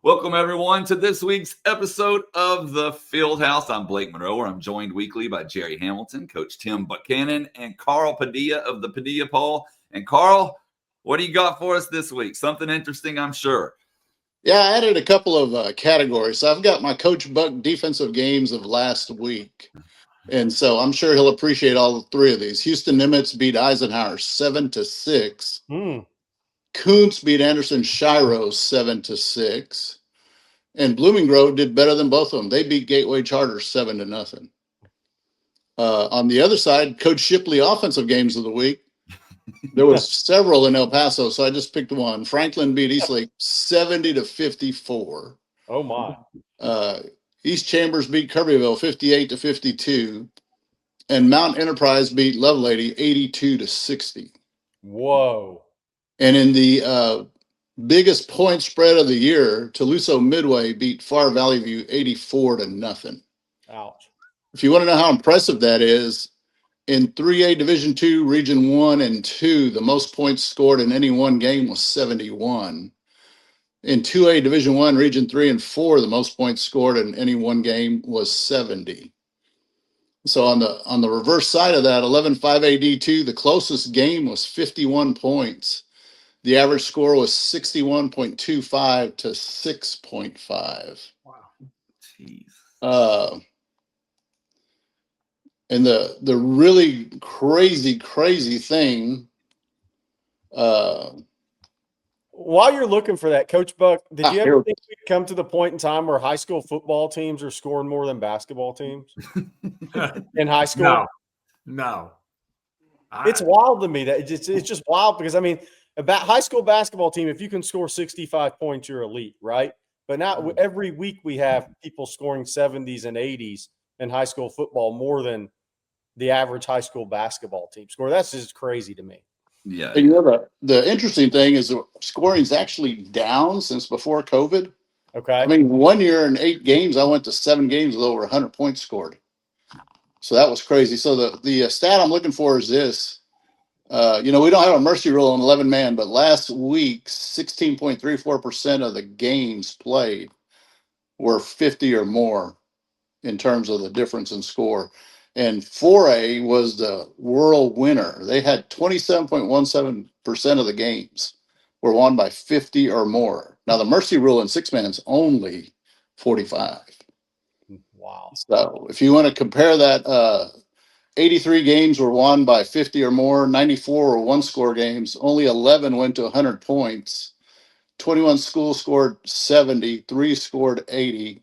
Welcome, everyone, to this week's episode of the Fieldhouse. I'm Blake Monroe, where I'm joined weekly by Jerry Hamilton, Coach Tim Buchanan, and Carl Padilla of the Padilla Poll. And Carl, what do you got for us this week? Something interesting, I'm sure. Yeah, I added a couple of categories. So I've got my Coach Buck defensive games of last week. And so I'm sure he'll appreciate all three of these. Houston Nimitz beat Eisenhower 7-6. Kuntz beat Anderson Shiro 7-6. And Blooming Grove did better than both of them. They beat Gateway Charter 7-0. On the other side, Coach Shipley offensive games of the week. There was several in El Paso, so I just picked one. Franklin beat Eastlake 70-54. Oh my! East Chambers beat Kirbyville 58-52, and Mount Enterprise beat Lovelady 82-60. Whoa! And in the biggest point spread of the year, Toloso Midway beat Far Valley View 84-0. Ouch! If you want to know how impressive that is, in 3A Division II, Region 1 and 2, the most points scored in any one game was 71. In 2A Division 1, Region 3 and 4, the most points scored in any one game was 70. So on the reverse side of that, 11-5A D2, the closest game was 51 points. The average score was 61.25 to 6.5. Wow. Jeez. And the really crazy thing. While you're looking for that, Coach Buck, did you ever think we'd come to the point in time where high school football teams are scoring more than basketball teams in high school? No. It's wild to me that it's just wild because, I mean, about high school basketball team, if you can score 65 points, you're elite, right? But now every week we have people scoring 70s and 80s in high school football more than the average high school basketball team score. That's just crazy to me. Yeah. You know, the interesting thing is the scoring is actually down since before COVID. Okay. I mean, 1 year in 8 games, I went to 7 games with over 100 points scored. So that was crazy. So the stat I'm looking for is this. We don't have a mercy rule on 11-man, but last week, 16.34% of the games played were 50 or more in terms of the difference in score. And 4A was the world winner. They had 27.17% of the games were won by 50 or more. Now, the mercy rule in 6-man is only 45. Wow. So if you want to compare that, 83 games were won by 50 or more, 94 were one-score games, only 11 went to 100 points, 21 schools scored 70, 3 scored 80,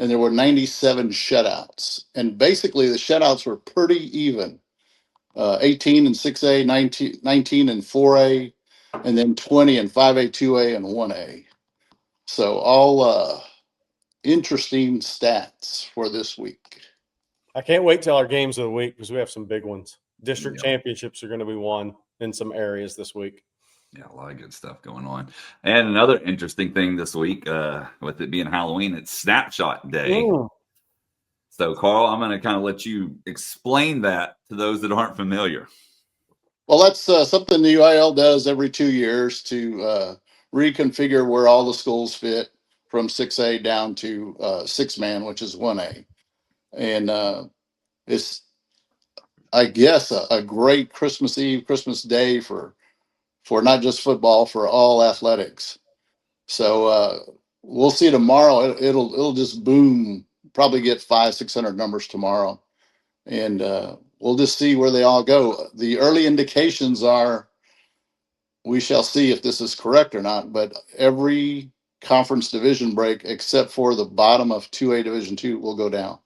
and there were 97 shutouts. And basically the shutouts were pretty even. 18 in 6A, 19 in 4A, and then 20 in 5A, 2A, and 1A. So all interesting stats for this week. I can't wait till our games of the week because we have some big ones. District championships are going to be won in some areas this week. Yeah, a lot of good stuff going on. And another interesting thing this week, with it being Halloween, it's Snapshot Day. So, Carl, I'm going to kind of let you explain that to those that aren't familiar. Well, that's something the UIL does every 2 years to reconfigure where all the schools fit from 6A down to 6-man, which is 1A. And it's, I guess, a great Christmas Eve, Christmas Day for not just football, for all athletics. So we'll see tomorrow. It'll just boom. Probably get 500-600 numbers tomorrow, and we'll just see where they all go. The early indications are, we shall see if this is correct or not. But every conference division break, except for the bottom of 2A Division II, will go down.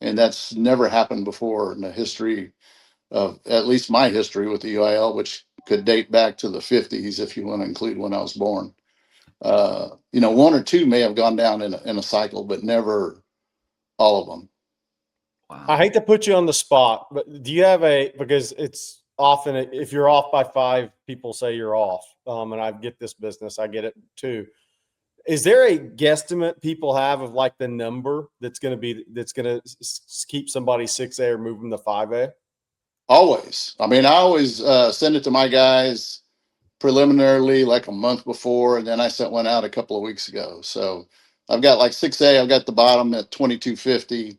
And that's never happened before in the history of, at least my history with the UIL, which could date back to the 50s if you want to include when I was born. 1 or 2 may have gone down in a cycle, but never all of them. Wow. I hate to put you on the spot, but do you have because it's often, if you're off by 5, people say you're off. And I get this business, I get it too. Is there a guesstimate people have of like the number that's going to keep somebody 6A or move them to 5A? Always. I mean, I always send it to my guys. preliminarily like a month before, and then I sent one out a couple of weeks ago. So I've got like 6A. I've got the bottom at 2250.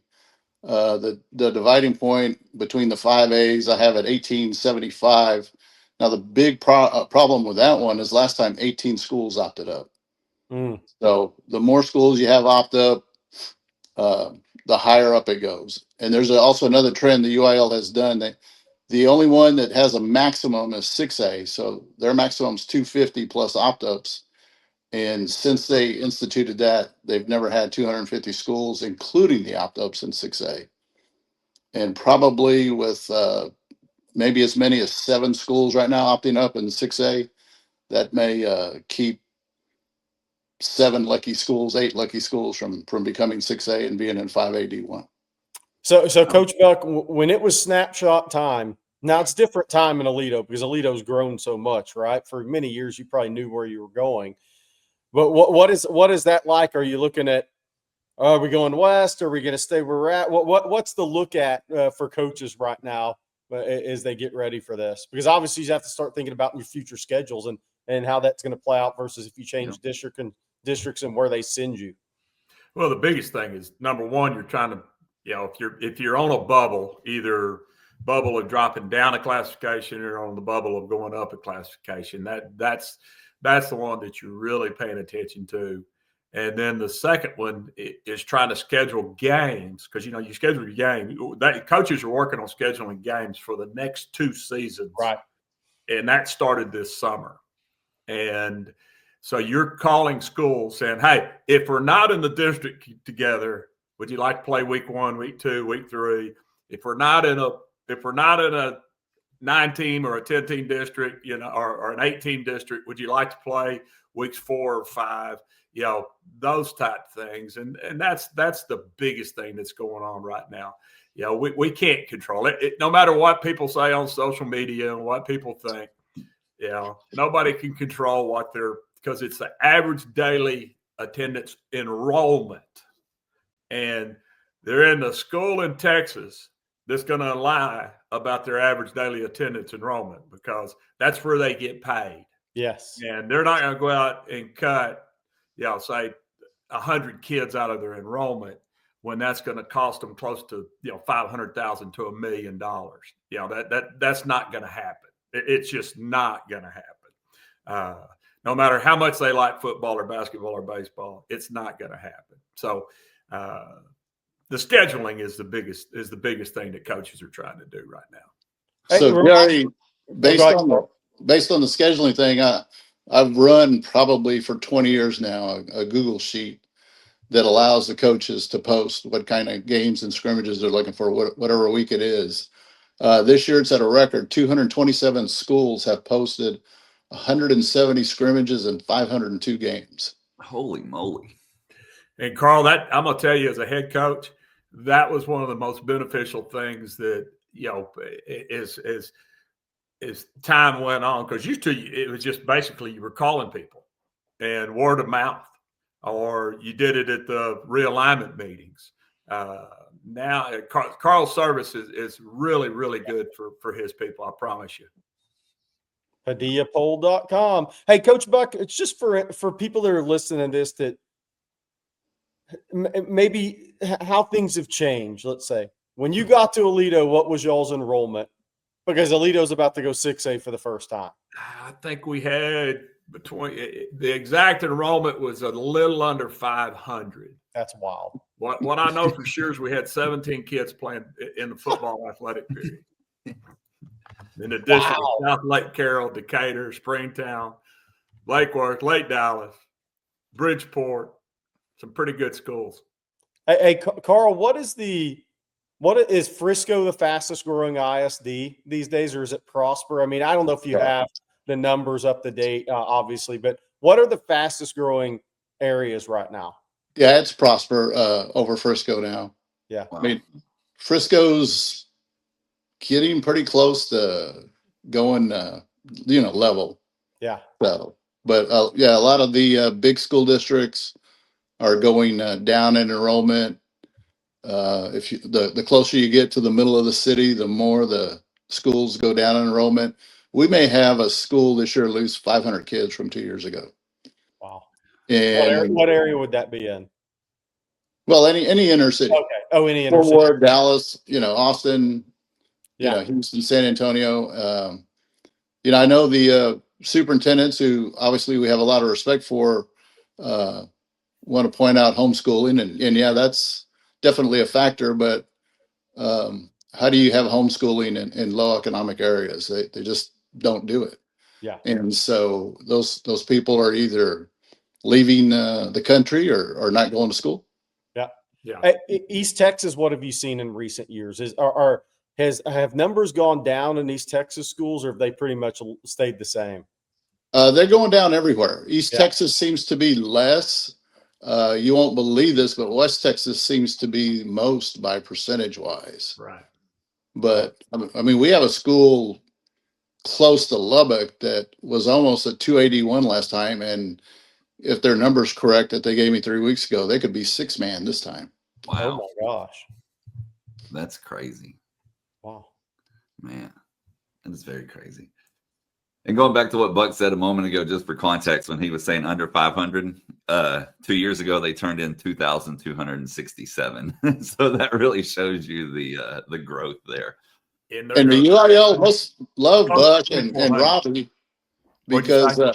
The dividing point between the 5As I have at 1875. Now the big problem with that one is last time 18 schools opted up. So the more schools you have opt up, the higher up it goes. And there's also another trend the UIL has done. That the only one that has a maximum is 6A. So their maximum is 250 plus opt-ups. And since they instituted that, they've never had 250 schools, including the opt-ups in 6A. And probably with maybe as many as 7 schools right now opting up in 6A, that may keep 7 lucky schools, 8 lucky schools from becoming 6A and being in 5A D1. So Coach Buck, when it was snapshot time, now it's different time in Aledo because Aledo's grown so much, right? For many years, you probably knew where you were going. But what is that like? Are you looking at, are we going west? Are we going to stay where we're at? What's the look at for coaches right now as they get ready for this? Because obviously you have to start thinking about your future schedules and how that's going to play out versus if you change districts and where they send you. Well, the biggest thing is, number one, you're trying to, if you're on a bubble, either bubble of dropping down a classification or on the bubble of going up a classification, that's the one that you're really paying attention to. And then the second one is trying to schedule games because, you schedule your game. Coaches are working on scheduling games for the next 2 seasons. Right. And that started this summer. And so you're calling schools saying, hey, if we're not in the district together, would you like to play week 1, week 2, week 3? If we're not in a 9-team or a 10-team district, or an 8-team district, would you like to play weeks 4 or 5? Those type of things. And that's the biggest thing that's going on right now. We can't control it. No matter what people say on social media and what people think, nobody can control because it's the average daily attendance enrollment. And they're in the school in Texas that's going to lie about their average daily attendance enrollment because that's where they get paid. Yes. And they're not going to go out and cut, say 100 kids out of their enrollment when that's going to cost them close to, $500,000 to $1 million. That's not going to happen. It's just not going to happen. No matter how much they like football or basketball or baseball, it's not going to happen. So the scheduling is the biggest thing that coaches are trying to do right now. So Gary, based on the scheduling thing, I've run probably for 20 years now a Google sheet that allows the coaches to post what kind of games and scrimmages they're looking for, whatever week it is. This year it's at a record. 227 schools have posted 170 scrimmages and 502 games. Holy moly. And Carl, I'm going to tell you as a head coach, that was one of the most beneficial things that, as time went on, because used to it was just basically you were calling people and word of mouth, or you did it at the realignment meetings. Now Carl's service is really, really good for his people. I promise you. PadillaPoll.com. Hey, Coach Buck, it's just for people that are listening to this that maybe how things have changed. Let's say when you got to Aledo, what was y'all's enrollment? Because Aledo's about to go 6A for the first time. I think we had the exact enrollment was a little under 500. That's wild. What I know for sure is we had 17 kids playing in the football athletic period. In addition to South Lake Carroll, Decatur, Springtown, Lake Worth, Lake Dallas, Bridgeport, some pretty good schools. Hey, Carl, what is Frisco the fastest growing ISD these days, or is it Prosper? I mean, I don't know if you have the numbers up to date, obviously, but what are the fastest growing areas right now? Yeah, it's Prosper over Frisco now. Yeah. Wow. I mean, Frisco's getting pretty close to going, level. Yeah. So, but a lot of the big school districts are going down in enrollment. The closer you get to the middle of the city, the more the schools go down in enrollment. we may have a school this year lose 500 kids from 2 years ago. Wow. And What area would that be in? well, any inner city. Okay. Oh, any inner Fort city. Worth, Dallas, Austin, Yeah. Houston, San Antonio. I know the superintendents who obviously we have a lot of respect for want to point out homeschooling, and yeah, that's definitely a factor. But how do you have homeschooling in low economic areas? They just don't do it. Yeah. And so those people are either leaving the country or not going to school. Yeah. Yeah. Hey, East Texas, what have you seen in recent years? Have numbers gone down in East Texas schools, or have they pretty much stayed the same? They're going down everywhere. East Yeah. Texas seems to be less. You won't believe this, but West Texas seems to be most by percentage wise. Right. But I mean, we have a school close to Lubbock that was almost at 281 last time. And if their number's correct that they gave me 3 weeks ago, they could be 6-man this time. Wow. Oh my gosh. That's crazy. Wow. Man, that is very crazy. And going back to what Buck said a moment ago, just for context, when he was saying under 500, 2 years ago, they turned in 2,267. So that really shows you the growth there. And the UIL must love Buck and Robbie because I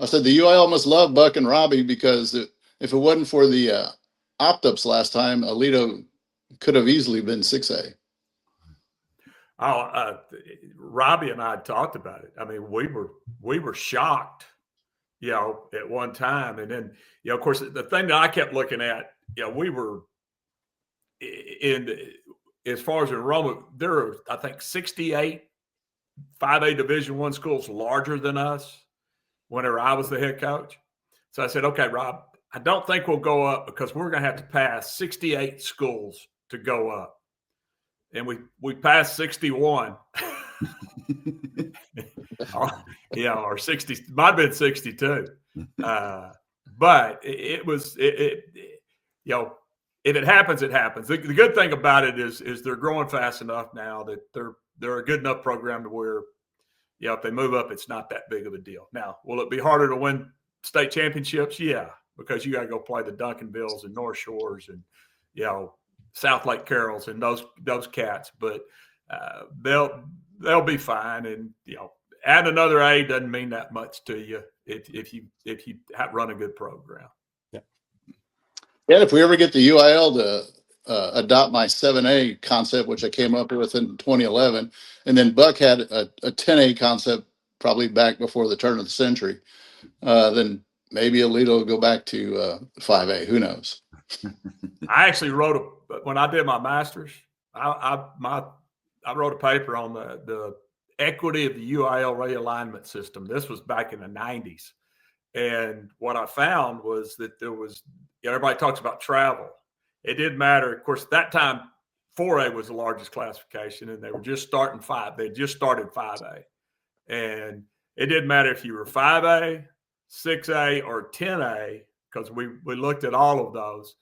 said the UIL must love Buck and Robbie because if it wasn't for the opt-ups last time, Alito could have easily been 6A. Robbie and I talked about it. I mean, we were shocked, at one time. And then, of course, the thing that I kept looking at, we were as far as enrollment, there are, I think, 68 5A Division I schools larger than us whenever I was the head coach. So I said, okay, Rob, I don't think we'll go up because we're going to have to pass 68 schools to go up. And we passed 61. Or 60, might have been 62. But it was, if it happens, it happens. The good thing about it is they're growing fast enough now that they're a good enough program to where, if they move up, it's not that big of a deal. Now, will it be harder to win state championships? Yeah, because you got to go play the Duncanvilles and North Shores and, South Lake Carols and those cats, but they'll be fine. And add another A doesn't mean that much to you if you run a good program. Yeah, if we ever get the UIL to adopt my 7A concept, which I came up with in 2011, and then Buck had a 10A concept probably back before the turn of the century, then maybe Alito will go back to 5A. Who knows? I actually when I did my master's, I wrote a paper on the equity of the UIL realignment system. This was back in the 90s. And what I found was that there was, everybody talks about travel. It didn't matter. Of course, at that time, 4A was the largest classification, and they were just starting 5. They just started 5A. And it didn't matter if you were 5A, 6A, or 10A, because we looked at all of those.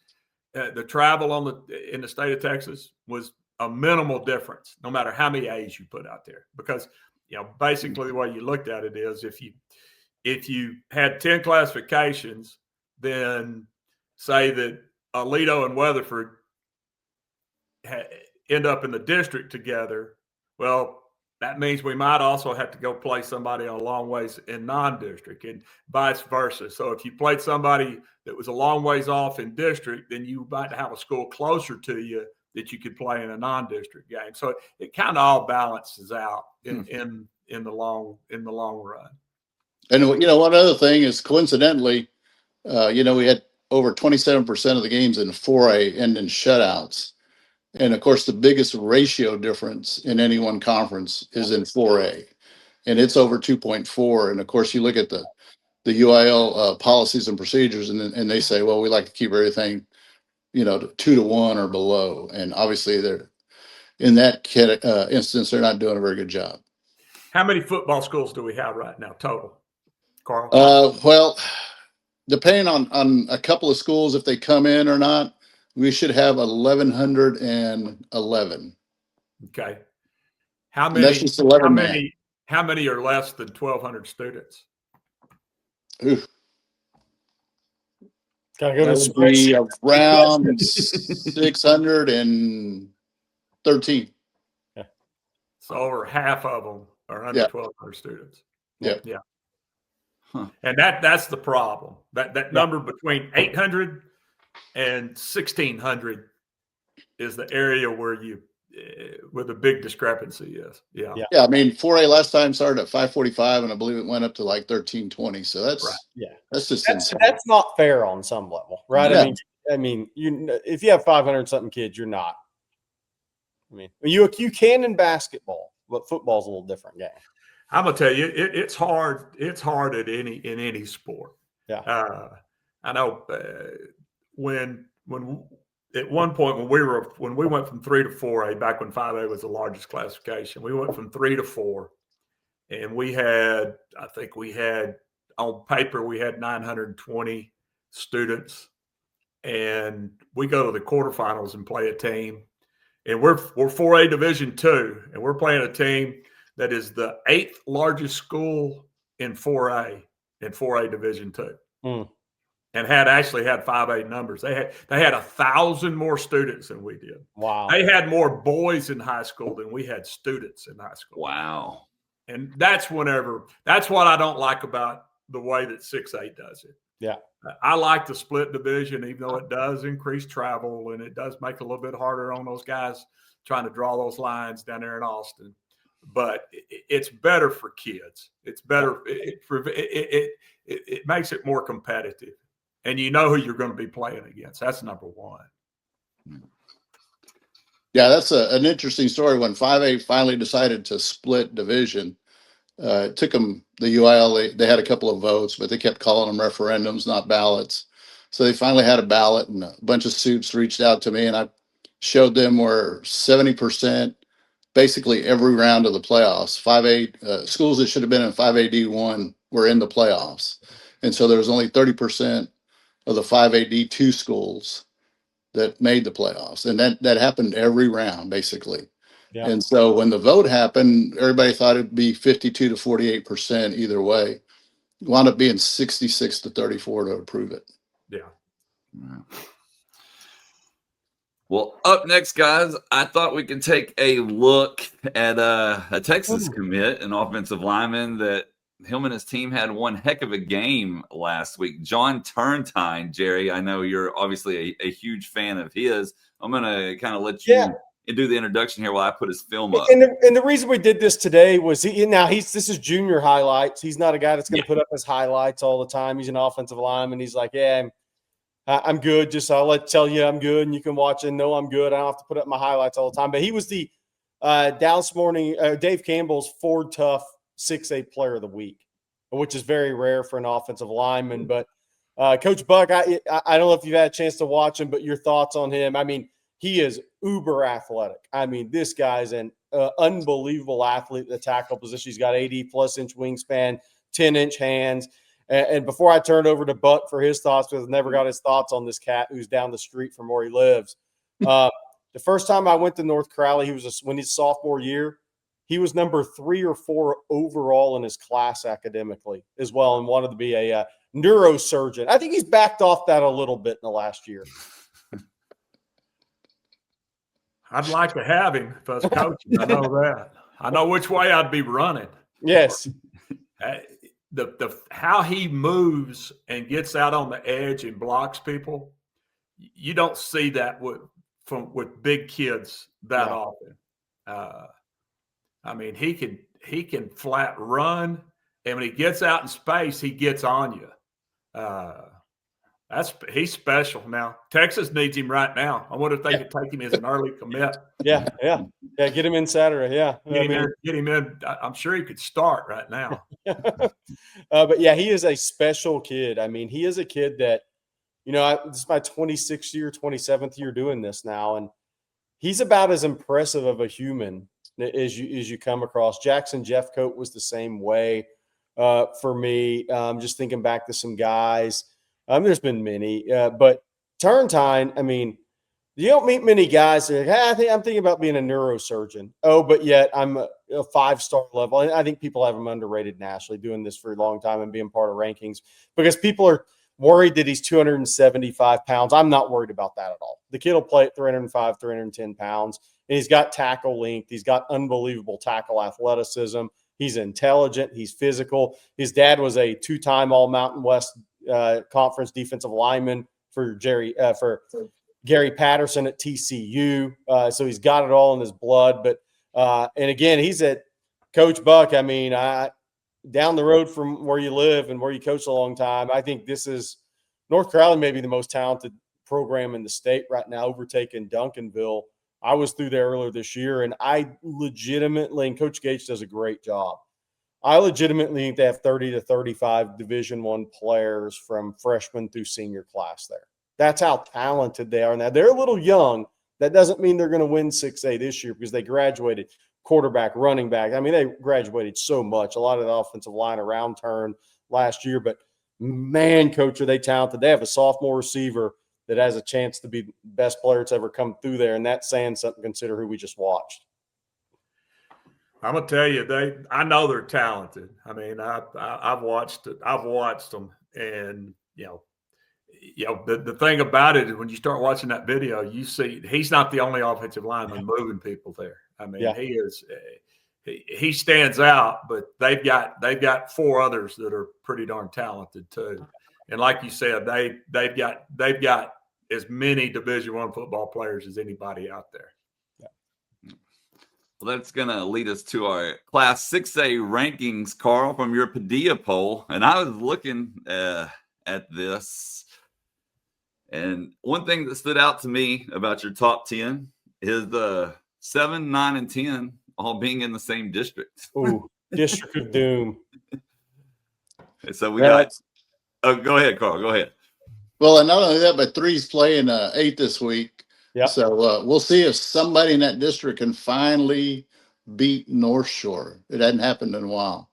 The travel in the state of Texas was a minimal difference, no matter how many A's you put out there. Because, basically the way you looked at it is if you had 10 classifications, then say that Alito and Weatherford end up in the district together, well, that means we might also have to go play somebody a long ways in non-district and vice versa. So if you played somebody that was a long ways off in district, then you might have a school closer to you that you could play in a non-district game. So it kind of all balances out in the long run. And one other thing is coincidentally, we had over 27% of the games in 4A end in shutouts. And of course, the biggest ratio difference in any one conference is in 4A, and it's over 2.4. And of course, you look at the UIL policies and procedures, and they say, well, we like to keep everything, 2-to-1 or below. And obviously, they're in that instance, they're not doing a very good job. How many football schools do we have right now total, Carl? Well, depending on a couple of schools, if they come in or not, we should have 1,111. Okay. How many How many are less than 1,200 students? Ooh, Gotta go to that the would be spreadsheet. around 613. So over half of them are under Yeah. 1,200 students. Yeah. Yeah. Huh. And that's the problem. That number between 800 and 1,600 is the area where the big discrepancy is. Yeah. Yeah. Yeah, I mean, 4A last time started at 545, and I believe it went up to like 1320. So that's Right. Yeah. that's just insane. That's not fair on some level, right? Yeah. I mean, if you have 500 something kids, you're not. I mean, you can in basketball, but football's a little different game. I'm gonna tell you, it's hard. It's hard in any sport. Yeah. I know when at one point when we went from 3 to 4A, back when 5A was the largest classification, we went from 3 to 4, and I think we had on paper we had 920 students, and we go to the quarterfinals and play a team, and we're 4A Division II, and we're playing a team that is the 8th largest school in 4A Division II. And actually had 5A numbers. They had 1,000 more students than we did. Wow. They had more boys in high school than we had students in high school. Wow. And that's what I don't like about the way that 6A does it. Yeah. I like the split division, even though it does increase travel and it does make it a little bit harder on those guys trying to draw those lines down there in Austin. But it's better for kids. It's better. It makes it more competitive, and you know who you're going to be playing against. That's number one. Yeah, that's an interesting story. When 5A finally decided to split division, it took them, the UIL, they had a couple of votes, but they kept calling them referendums, not ballots. So they finally had a ballot, and a bunch of suits reached out to me, and I showed them where 70%, basically every round of the playoffs, 5A schools that should have been in 5A D1 were in the playoffs. And so there was only 30% of the 5A D2 schools that made the playoffs. And that happened every round, basically. Yeah. And so when the vote happened, everybody thought it'd be 52 to 48% either way. It wound up being 66 to 34 to approve it. Yeah. Well, up next, guys, I thought we could take a look at a Texas commit, an offensive lineman that him and his team had one heck of a game last week. John Turntine, Jerry, I know you're obviously a huge fan of his. I'm going to kind of let you do the introduction here while I put his film up. And the reason we did this today was this is junior highlights. He's not a guy that's going to put up his highlights all the time. He's an offensive lineman. He's like, I'm good. Just I'll tell you I'm good, and you can watch and know I'm good. I don't have to put up my highlights all the time. But he was the Dallas Morning Dave Campbell's Ford Tough 6A Player of the Week, which is very rare for an offensive lineman. But Coach Buck, I don't know if you've had a chance to watch him, but your thoughts on him. I mean, he is uber athletic. I mean, this guy's an unbelievable athlete at the tackle position. He's got 80+ inch wingspan, 10-inch hands. And before I turn over to Buck for his thoughts, because I've never got his thoughts on this cat who's down the street from where he lives. The first time I went to North Crowley, when his sophomore year, he was number 3 or 4 overall in his class academically as well, and wanted to be a neurosurgeon. I think he's backed off that a little bit in the last year. I'd like to have him if I was coaching. I know that. I know which way I'd be running. Yes. The how he moves and gets out on the edge and blocks people, you don't see that with big kids that often. I mean, he can flat run, and when he gets out in space, he gets on you. He's special. Now Texas needs him right now. I wonder if they could take him as an early commit. Yeah. Get him in Saturday. Yeah, get him in. I'm sure he could start right now. But yeah, he is a special kid. I mean, he is a kid that, this is my 26th year, 27th year doing this now, and he's about as impressive of a human as you come across. Jackson Jeffcoat was the same way for me. Just thinking back to some guys. There's been many, but Turntine, I mean, You don't meet many guys that I'm thinking about being a neurosurgeon. Oh, but yet I'm a 5-star level. I think people have him underrated nationally, doing this for a long time and being part of rankings, because people are worried that he's 275 pounds. I'm not worried about that at all. The kid will play at 305, 310 pounds, and he's got tackle length. He's got unbelievable tackle athleticism. He's intelligent. He's physical. His dad was a 2-time All Mountain West Conference defensive lineman for Gary Patterson at TCU. So he's got it all in his blood. But and again, he's at Coach Buck. I mean, down the road from where you live and where you coach a long time, I think this is North Carolina, maybe the most talented program in the state right now, overtaking Duncanville. I was through there earlier this year, and I legitimately, and Coach Gates does a great job, I legitimately think they have 30 to 35 Division I players from freshman through senior class there. That's how talented they are. Now, they're a little young. That doesn't mean they're going to win 6A this year, because they graduated quarterback, running back. I mean, they graduated so much. A lot of the offensive line around turn last year. But, man, coach, are they talented. They have a sophomore receiver that has a chance to be the best player that's ever come through there, and that's saying something, consider who we just watched. I'm gonna tell you, I know they're talented. I mean, I've watched it. I've watched them, and the thing about it is, when you start watching that video, you see he's not the only offensive lineman moving people there. I mean, he is. He stands out, but they've got 4 others that are pretty darn talented too. And like you said, they've got as many Division I football players as anybody out there. Well, that's going to lead us to our Class 6A rankings, Carl, from your Padilla poll. And I was looking at this, and one thing that stood out to me about your top 10 is the 7, 9, and 10 all being in the same district. Ooh, District of Doom. So we got – oh, go ahead, Carl. Go ahead. Well, and not only that, but 3's playing 8 this week. Yeah. So we'll see if somebody in that district can finally beat North Shore. It hadn't happened in a while.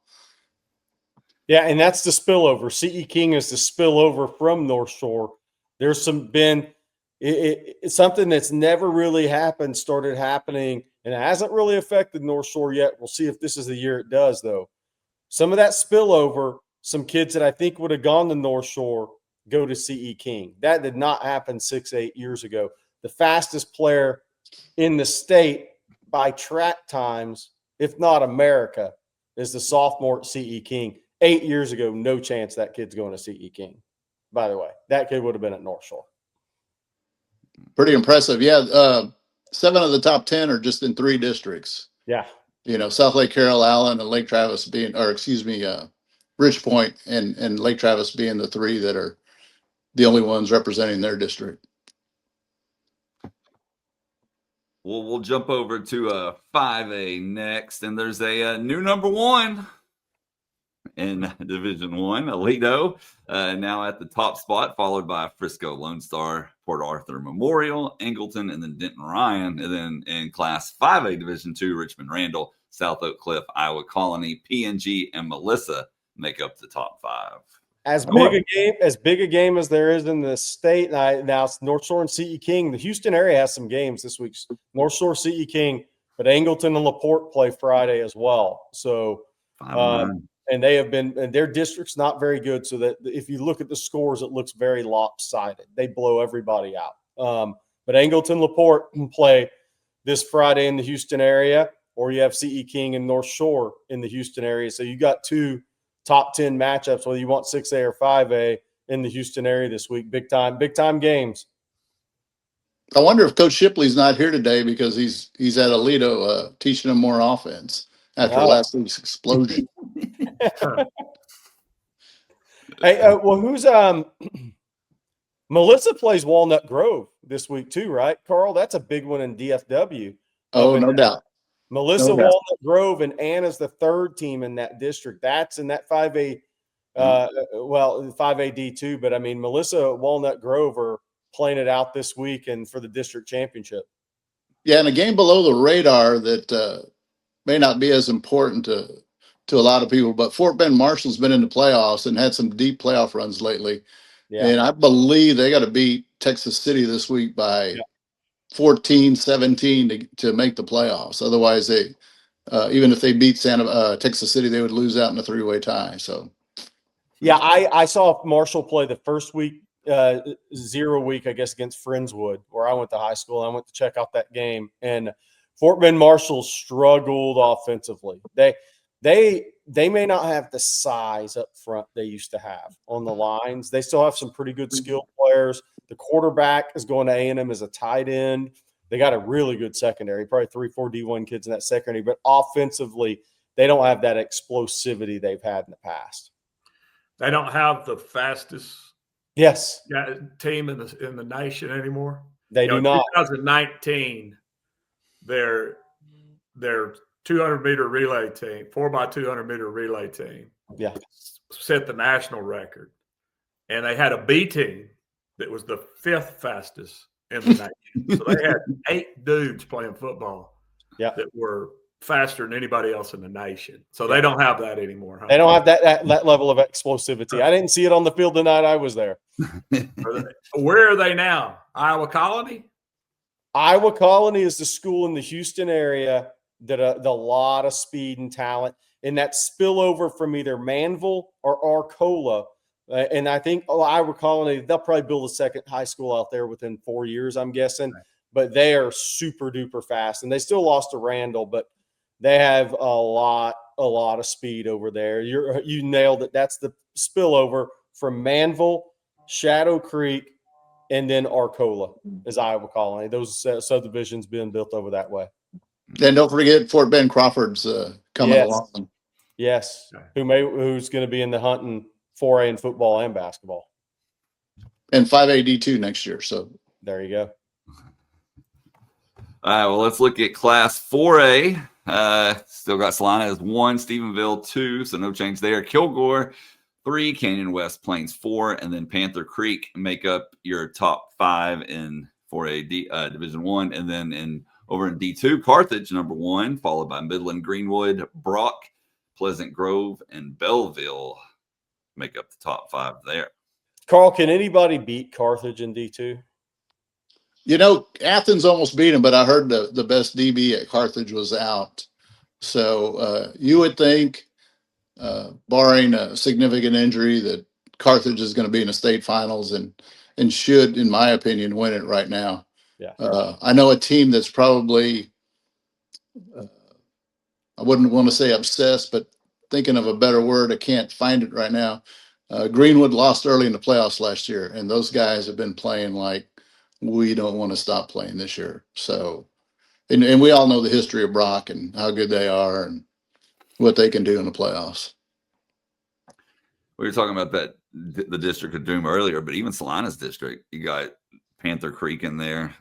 Yeah, and that's the spillover. C.E. King is the spillover from North Shore. There's it's something that's never really happened, started happening, and it hasn't really affected North Shore yet. We'll see if this is the year it does, though. Some of that spillover, some kids that I think would have gone to North Shore go to C.E. King. That did not happen 6-8 years ago. The fastest player in the state by track times, if not America, is the sophomore at C.E. King. 8 years ago, no chance that kid's going to C.E. King. By the way, that kid would have been at North Shore. Pretty impressive. Yeah, 7 of the top 10 are just in 3 districts. Yeah. South Lake Carroll, Allen, and Lake Travis Rich Point and Lake Travis being the 3 that are the only ones representing their district. Well, we'll jump over to 5A next, and there's a new number 1 in Division I, Aledo, now at the top spot, followed by Frisco Lone Star, Port Arthur Memorial, Angleton, and then Denton Ryan. And then in Class 5A Division II, Richmond Randall, South Oak Cliff, Iowa Colony, PNG, and Melissa make up the top 5. As big a game as there is in the state. Now it's North Shore and C.E. King. The Houston area has some games this week. North Shore, C.E. King, but Angleton and LaPorte play Friday as well. So, and they have been, and their district's not very good. So that if you look at the scores, it looks very lopsided. They blow everybody out. But Angleton, LaPorte can play this Friday in the Houston area, or you have C.E. King and North Shore in the Houston area. So you got 2 top 10 matchups, whether you want 6A or 5A in the Houston area this week. Big time games. I wonder if Coach Shipley's not here today because he's at Aledo teaching them more offense after last week's explosion. Hey, who's Melissa plays Walnut Grove this week too, right, Carl? That's a big one in DFW. Oh, no doubt. Melissa, Walnut Grove, and Anna's the 3rd team in that district. That's in that 5A, 5A D2. But, I mean, Melissa, Walnut Grove are playing it out this week and for the district championship. Yeah, and a game below the radar that may not be as important to a lot of people, but Fort Bend Marshall's been in the playoffs and had some deep playoff runs lately. Yeah. And I believe they got to beat Texas City this week by 14, 17 to make the playoffs. Otherwise, they even if they beat Texas City, they would lose out in a 3-way tie. So, yeah, I saw Marshall play the first week, 0 week, I guess, against Friendswood, where I went to high school. I went to check out that game, and Fort Bend Marshall struggled offensively. They may not have the size up front they used to have on the lines. They still have some pretty good skilled players. The quarterback is going to A&M as a tight end. They got a really good secondary, probably 3-4 D1 kids in that secondary. But offensively, they don't have that explosivity they've had in the past. They don't have the fastest team in the nation anymore. They do not. 2019, their 200-meter relay team, 4x200-meter relay team, set the national record. And they had a B team that was the 5th fastest in the nation. So they had 8 dudes playing football that were faster than anybody else in the nation. So they don't have that anymore. Huh? They don't have that level of explosivity. I didn't see it on the field the night I was there. Where are they now? Iowa Colony? Iowa Colony is the school in the Houston area that a lot of speed and talent, and that spillover from either Manville or Arcola. And I think Iowa Colony, they'll probably build a second high school out there within 4 years, I'm guessing. Right. But they are super duper fast, and they still lost to Randall, but they have a lot of speed over there. You nailed it. That's the spillover from Manville, Shadow Creek, and then Arcola is Iowa Colony. Those subdivisions being built over that way. And don't forget Fort Bend Crawford's coming along. Yes, who's going to be in the hunting 4A in football and basketball. And 5A D2 next year. So there you go. All right, well, let's look at Class 4A. Still got Salina as 1, Stephenville 2, so no change there. Kilgore 3, Canyon West Plains 4, and then Panther Creek make up your top 5 in 4A Division 1. And then over in D2, Carthage number 1, followed by Midland, Greenwood, Brock, Pleasant Grove, and Belleville make up the top 5 there. Carl, can anybody beat Carthage in D2? You know, Athens almost beat him, but I heard the best DB at Carthage was out. So you would think, barring a significant injury, that Carthage is going to be in the state finals and should, in my opinion, win it right now. Yeah. I know a team that's probably, I wouldn't want to say obsessed, but thinking of a better word, I can't find it right now. Greenwood lost early in the playoffs last year, and those guys have been playing like we don't want to stop playing this year. So, and we all know the history of Brock and how good they are and what they can do in the playoffs. We were talking about the District of Doom earlier, but even Salina's district, you got Panther Creek in there,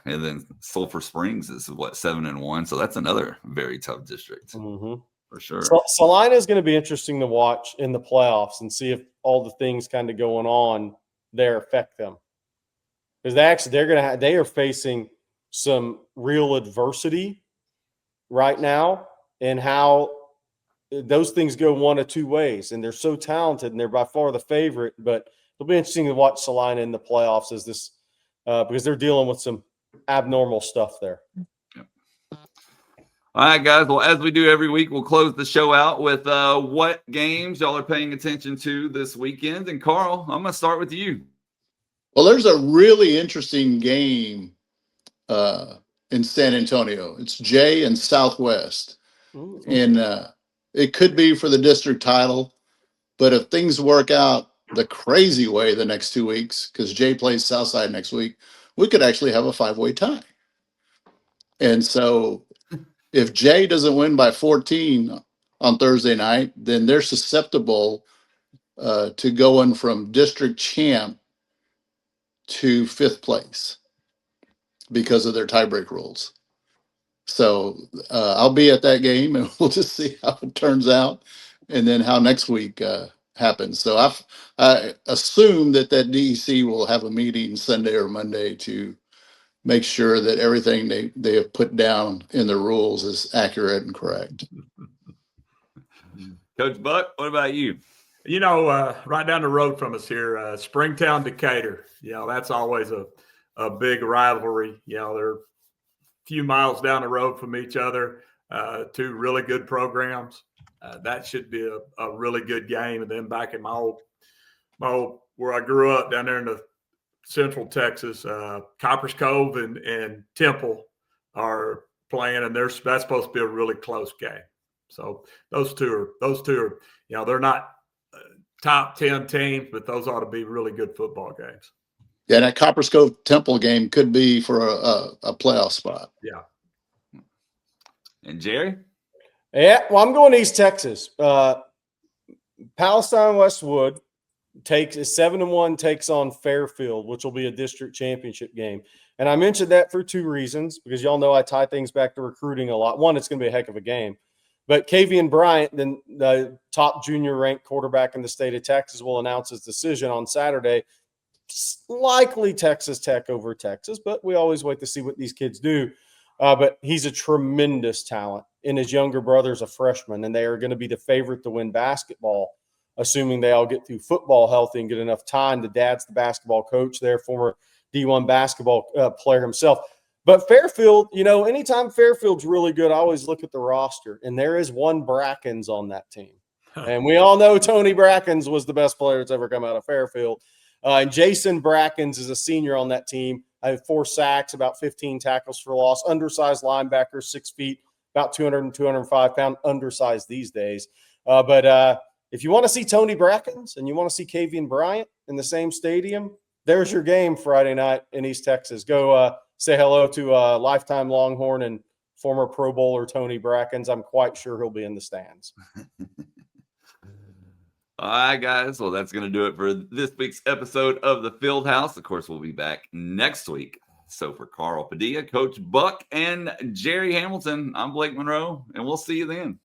and then Sulphur Springs is 7-1, so that's another very tough district for sure. So Salina is going to be interesting to watch in the playoffs and see if all the things kind of going on there affect them, because they are facing some real adversity right now, and how those things go one of 2 ways, and they're so talented and they're by far the favorite. But it'll be interesting to watch Salina in the playoffs as this. Because they're dealing with some abnormal stuff there. Yep. All right, guys. Well, as we do every week, we'll close the show out with what games y'all are paying attention to this weekend. And Carl, I'm going to start with you. Well, there's a really interesting game in San Antonio. It's Jay and Southwest. Mm-hmm. And it could be for the district title. But if things work out the crazy way the next 2 weeks, because Jay plays Southside next week, we could actually have a 5-way tie. And so if Jay doesn't win by 14 on Thursday night, then they're susceptible to going from district champ to 5th place because of their tiebreak rules. So I'll be at that game, and we'll just see how it turns out, and then how next week happens. So I assume that DEC will have a meeting Sunday or Monday to make sure that everything they have put down in the rules is accurate and correct. Coach Buck, what about you? You know, right down the road from us here, Springtown, Decatur. You know, that's always a a big rivalry. They're a few miles down the road from each other. Two really good programs. That should be a really good game. And then back in my old where I grew up down there in the Central Texas, Coppers Cove and Temple are playing, and that's supposed to be a really close game. So those two are they're not top 10 teams, but those ought to be really good football games. Yeah, that Coppers Cove Temple game could be for a playoff spot. Yeah. And Jerry? Yeah, well, I'm going to East Texas. Palestine Westwood is 7-1, takes on Fairfield, which will be a district championship game. And I mentioned that for two reasons, because y'all know I tie things back to recruiting a lot. One, it's going to be a heck of a game. But Kavian Bryant, the top junior-ranked quarterback in the state of Texas, will announce his decision on Saturday. Likely Texas Tech over Texas, but we always wait to see what these kids do. But he's a tremendous talent, and his younger brother's a freshman, and they are going to be the favorite to win basketball, assuming they all get through football healthy and get enough time. The dad's the basketball coach there, former D1 basketball player himself. But Fairfield, anytime Fairfield's really good, I always look at the roster, and there is one Brackens on that team. And we all know Tony Brackens was the best player that's ever come out of Fairfield. And Jason Brackens is a senior on that team. I have 4 sacks, about 15 tackles for loss, undersized linebacker, 6 feet, about 200 and 205 pound, undersized these days. But if you want to see Tony Brackens and you want to see Kavian Bryant in the same stadium, there's your game Friday night in East Texas. Go say hello to lifetime Longhorn and former Pro Bowler Tony Brackens. I'm quite sure he'll be in the stands. All right, guys. Well, that's going to do it for this week's episode of the Fieldhouse. Of course, we'll be back next week. So for Carl Padilla, Coach Buck, and Jerry Hamilton, I'm Blake Monroe, and we'll see you then.